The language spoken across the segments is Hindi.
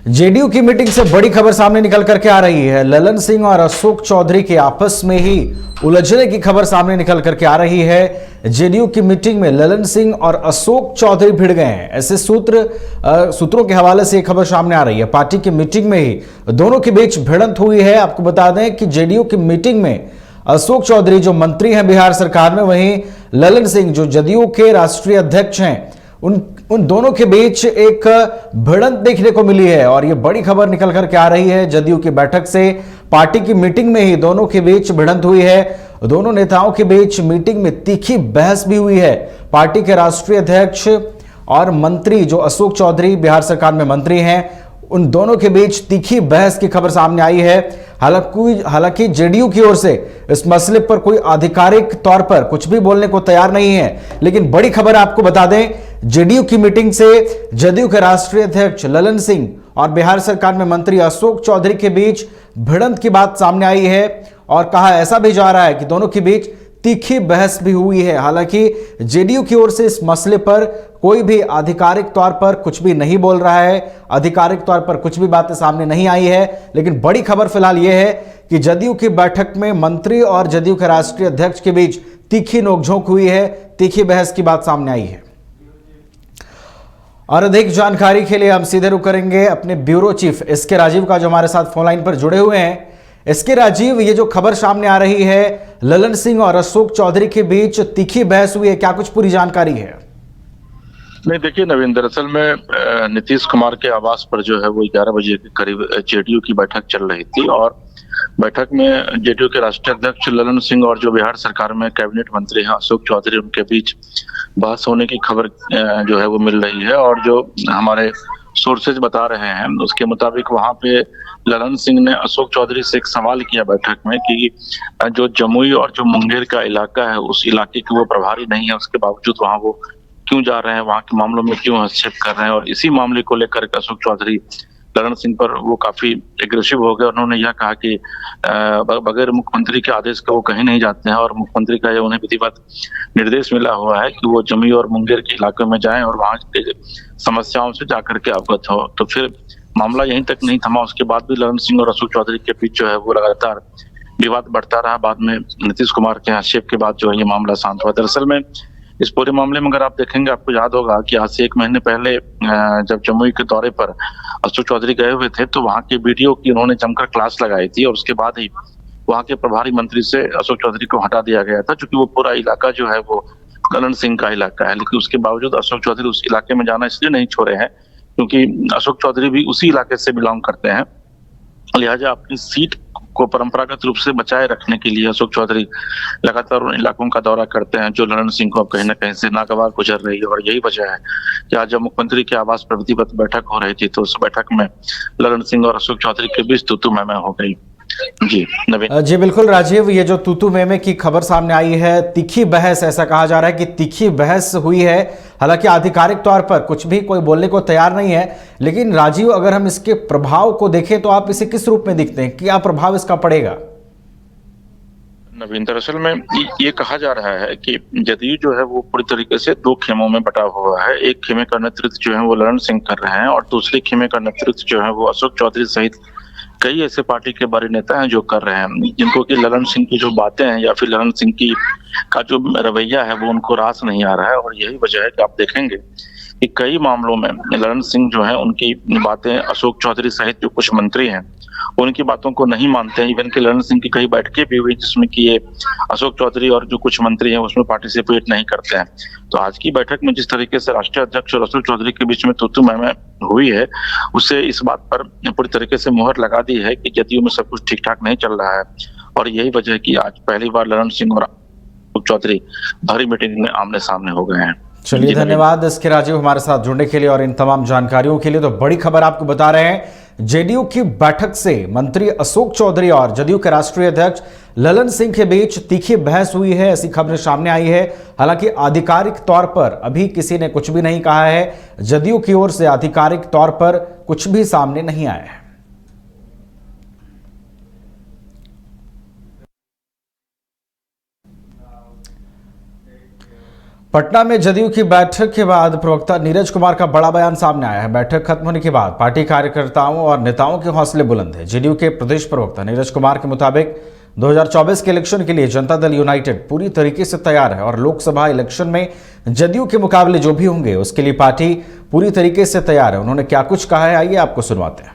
जेडीयू की मीटिंग से बड़ी खबर सामने निकल करके आ रही है। ललन सिंह और अशोक चौधरी के आपस में ही उलझने की खबर सामने निकल करके आ रही है। जेडीयू की मीटिंग में ललन सिंह और अशोक चौधरी भिड़ गए हैं, ऐसे सूत्रों के हवाले से यह खबर सामने आ रही है। पार्टी की मीटिंग में ही दोनों के बीच भिड़ंत हुई है। आपको बता दें कि जेडीयू की मीटिंग में अशोक चौधरी जो मंत्री हैं बिहार सरकार में, वहीं ललन सिंह जो जदयू के राष्ट्रीय अध्यक्ष हैं, उन दोनों के बीच एक भिड़ंत देखने को मिली है। और ये बड़ी खबर निकल करके आ रही है जदयू की बैठक से। पार्टी की मीटिंग में ही दोनों के बीच भिड़ंत हुई है। दोनों नेताओं के बीच मीटिंग में तीखी बहस भी हुई है। पार्टी के राष्ट्रीय अध्यक्ष और मंत्री जो अशोक चौधरी बिहार सरकार में मंत्री हैं, उन दोनों के बीच तीखी बहस की खबर सामने आई है। हालांकि जेडीयू की ओर से इस मसले पर कोई आधिकारिक तौर पर कुछ भी बोलने को तैयार नहीं है, लेकिन बड़ी खबर आपको बता दें, जेडीयू की मीटिंग से जदयू के राष्ट्रीय अध्यक्ष ललन सिंह और बिहार सरकार में मंत्री अशोक चौधरी के बीच भिड़ंत की बात सामने आई है। और कहा ऐसा भी जा रहा है कि दोनों के बीच तीखी बहस भी हुई है। हालांकि जेडीयू की ओर से इस मसले पर कोई भी आधिकारिक तौर पर कुछ भी नहीं बोल रहा है, आधिकारिक तौर पर कुछ भी बातें सामने नहीं आई है। लेकिन बड़ी खबर फिलहाल यह है कि जदयू की बैठक में मंत्री और जदयू के राष्ट्रीय अध्यक्ष के बीच तीखी नोकझोंक हुई है, तीखी बहस की बात सामने आई है। और अधिक जानकारी के लिए हम सीधे रुक करेंगे अपने ब्यूरो चीफ एसके राजीव का, जो हमारे साथ फोन लाइन पर जुड़े हुए हैं। एसके राजीव, ये जो खबर सामने आ रही है ललन सिंह और अशोक चौधरी के बीच तीखी बहस हुई है, क्या कुछ पूरी जानकारी है? नहीं, देखिए नवीन, दरअसल में नीतीश कुमार के आवास पर जो है वो 11 बजे के करीब जेडीयू की बैठक चल रही थी। और बैठक में जेडीयू के राष्ट्रीय अध्यक्ष ललन सिंह और जो बिहार सरकार में कैबिनेट मंत्री हैं अशोक चौधरी, उनके बीच बहस होने की खबर जो है वो मिल रही है। और जो हमारे सोर्सेज बता रहे हैं उसके मुताबिक वहां पे ललन सिंह ने अशोक चौधरी से एक सवाल किया बैठक में कि जो जमुई और जो मुंगेर का इलाका है, उस इलाके के वो प्रभारी नहीं है, उसके बावजूद वहां वो क्यों जा रहे हैं, वहां के मामलों में क्यों हस्तक्षेप कर रहे हैं। और इसी मामले को लेकर अशोक चौधरी ललन सिंह पर वो काफी एग्रेसिव हो गए। उन्होंने यह कहा कि बगैर मुख्यमंत्री के आदेश का वो कहीं नहीं जाते हैं और मुख्यमंत्री का उन्हें विधिवत निर्देश मिला हुआ है कि वो जमुई और मुंगेर के इलाकों में जाएं और वहां के समस्याओं से जाकर के अवगत हो। तो फिर मामला यहीं तक नहीं थमा, उसके बाद भी ललन सिंह और अशोक चौधरी के बीच जो है वो लगातार विवाद बढ़ता रहा। बाद में नीतीश कुमार के हस्तक्षेप के बाद जो है ये मामला शांत हुआ। दरअसल में इस पूरे मामले में अगर आप देखेंगे, आपको याद होगा कि आज से 1 महीने पहले जब जमुई के दौरे पर अशोक चौधरी गए हुए थे तो वहां के बीडीओ की उन्होंने जमकर क्लास लगाई थी और उसके बाद ही वहां के प्रभारी मंत्री से अशोक चौधरी को हटा दिया गया था, क्योंकि वो पूरा इलाका जो है वो ललन सिंह का इलाका है। लेकिन उसके बावजूद अशोक चौधरी उस इलाके में जाना इसलिए नहीं छोड़े हैं क्योंकि अशोक चौधरी भी उसी इलाके से बिलोंग करते हैं। लिहाजा अपनी सीट को परंपरागत रूप से बचाए रखने के लिए अशोक चौधरी लगातार उन इलाकों का दौरा करते हैं जो ललन सिंह को कहीं ना कहीं से नागवार गुजर रही है। और यही वजह है कि आज जब मुख्यमंत्री के आवास पर विधिवत बैठक हो रही थी तो उस बैठक में ललन सिंह और अशोक चौधरी के बीच तू मैं हो गई। जी नवीन। जी बिल्कुल राजीव, ये जो तूतू मैमे की खबर सामने आई है, तीखी बहस, ऐसा कहा जा रहा है कि तीखी बहस हुई है। हालांकि आधिकारिक तौर पर कुछ भी कोई बोलने को तैयार नहीं है, लेकिन राजीव अगर हम इसके प्रभाव को देखें तो आप इसे किस रूप में दिखते हैं, क्या प्रभाव इसका पड़ेगा? नवीन, दरअसल में ये कहा जा रहा है कि जदयू जो है वो पूरी तरीके से 2 खेमों में बटा हुआ है। एक खेमे का नेतृत्व जो है वो ललन सिंह कर रहे हैं और दूसरे खेमे का नेतृत्व जो है वो अशोक चौधरी सहित कई ऐसे पार्टी के बड़े नेता हैं जो कर रहे हैं, जिनको कि ललन सिंह की जो बातें हैं या फिर ललन सिंह की का जो रवैया है वो उनको रास नहीं आ रहा है। और यही वजह है कि आप देखेंगे कि कई मामलों में ललन सिंह जो है उनकी बातें अशोक चौधरी सहित जो कुछ मंत्री हैं उनकी बातों को नहीं मानते हैं। इवन कि ललन सिंह की कई बैठकें भी हुई जिसमें कि ये अशोक चौधरी और जो कुछ मंत्री हैं उसमें पार्टिसिपेट नहीं करते हैं। तो आज की बैठक में जिस तरीके से राष्ट्रीय अध्यक्ष और अशोक चौधरी के बीच में तू मैं हुई है, उससे इस बात पर पूरी तरीके से मुहर लगा दी है कि जदयू में सब कुछ ठीक ठाक नहीं चल रहा है। और यही वजह है कि आज पहली बार ललन सिंह और अशोक चौधरी भारी मीटिंग में आमने सामने हो गए हैं। चलिए, धन्यवाद एसके राजीव हमारे साथ जुड़ने के लिए और इन तमाम जानकारियों के लिए। तो बड़ी खबर आपको बता रहे हैं, जेडीयू की बैठक से मंत्री अशोक चौधरी और जदयू के राष्ट्रीय अध्यक्ष ललन सिंह के बीच तीखी बहस हुई है, ऐसी खबरें सामने आई है। हालांकि आधिकारिक तौर पर अभी किसी ने कुछ भी नहीं कहा है, जदयू की ओर से आधिकारिक तौर पर कुछ भी सामने नहीं आया है। पटना में जदयू की बैठक के बाद प्रवक्ता नीरज कुमार का बड़ा बयान सामने आया है। बैठक खत्म होने के बाद पार्टी कार्यकर्ताओं और नेताओं के हौसले बुलंद है। जदयू के प्रदेश प्रवक्ता नीरज कुमार के मुताबिक 2024 के इलेक्शन के लिए जनता दल यूनाइटेड पूरी तरीके से तैयार है और लोकसभा इलेक्शन में जदयू के मुकाबले जो भी होंगे उसके लिए पार्टी पूरी तरीके से तैयार है। उन्होंने क्या कुछ कहा है, आइए आपको सुनवाते हैं।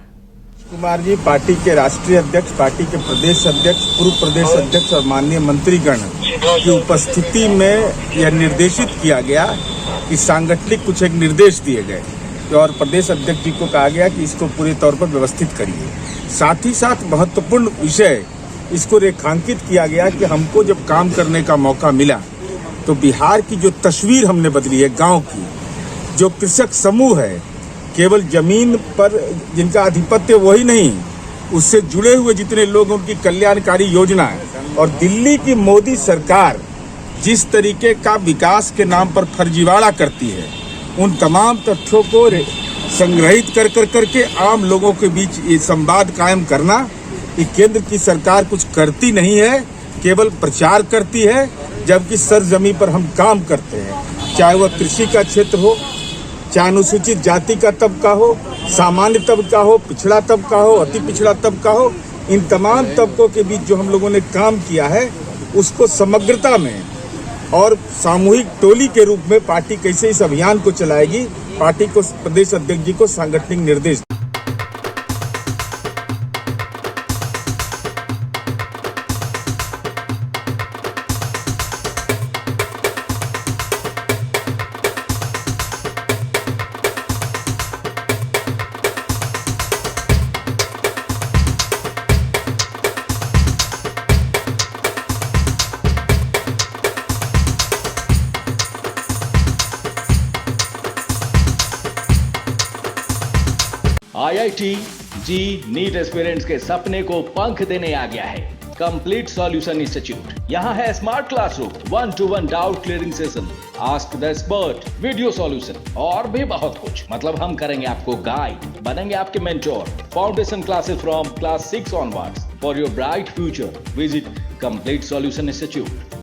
कुमार जी पार्टी के राष्ट्रीय अध्यक्ष, पार्टी के प्रदेश अध्यक्ष, पूर्व प्रदेश अध्यक्ष और माननीय मंत्रीगण की उपस्थिति में यह निर्देशित किया गया कि सांगठनिक कुछ एक निर्देश दिए गए और प्रदेश अध्यक्ष जी को कहा गया कि इसको पूरे तौर पर व्यवस्थित करिए। साथ ही साथ महत्वपूर्ण विषय इसको रेखांकित किया गया कि हमको जब काम करने का मौका मिला तो बिहार की जो तस्वीर हमने बदली है, गांव की जो कृषक समूह है, केवल जमीन पर जिनका आधिपत्य वही नहीं, उससे जुड़े हुए जितने लोग, उनकी कल्याणकारी योजना और दिल्ली की मोदी सरकार जिस तरीके का विकास के नाम पर फर्जीवाड़ा करती है, उन तमाम तथ्यों को संग्रहित कर करके आम लोगों के बीच ये संवाद कायम करना कि केंद्र की सरकार कुछ करती नहीं है, केवल प्रचार करती है, जबकि सरजमी पर हम काम करते हैं। चाहे वह कृषि का क्षेत्र हो, चाहे अनुसूचित जाति का तबका हो, सामान्य तबका हो, पिछड़ा तबका हो, अति पिछड़ा तबका हो, इन तमाम तबकों के बीच जो हम लोगों ने काम किया है उसको समग्रता में और सामूहिक टोली के रूप में पार्टी कैसे इस अभियान को चलाएगी, पार्टी को प्रदेश अध्यक्ष जी को सांगठनिक निर्देश। IIT जी नीट एस्पिरेंट्स के सपने को पंख देने आ गया है कंप्लीट सॉल्यूशन इंस्टीट्यूट। यहाँ है smart classroom, 1-to-1 doubt clearing session, ask the expert, video solution और भी बहुत कुछ। मतलब हम करेंगे आपको गाइड, बनेंगे आपके mentor. Foundation classes from class 6 onwards for your bright future. Visit complete solution institute.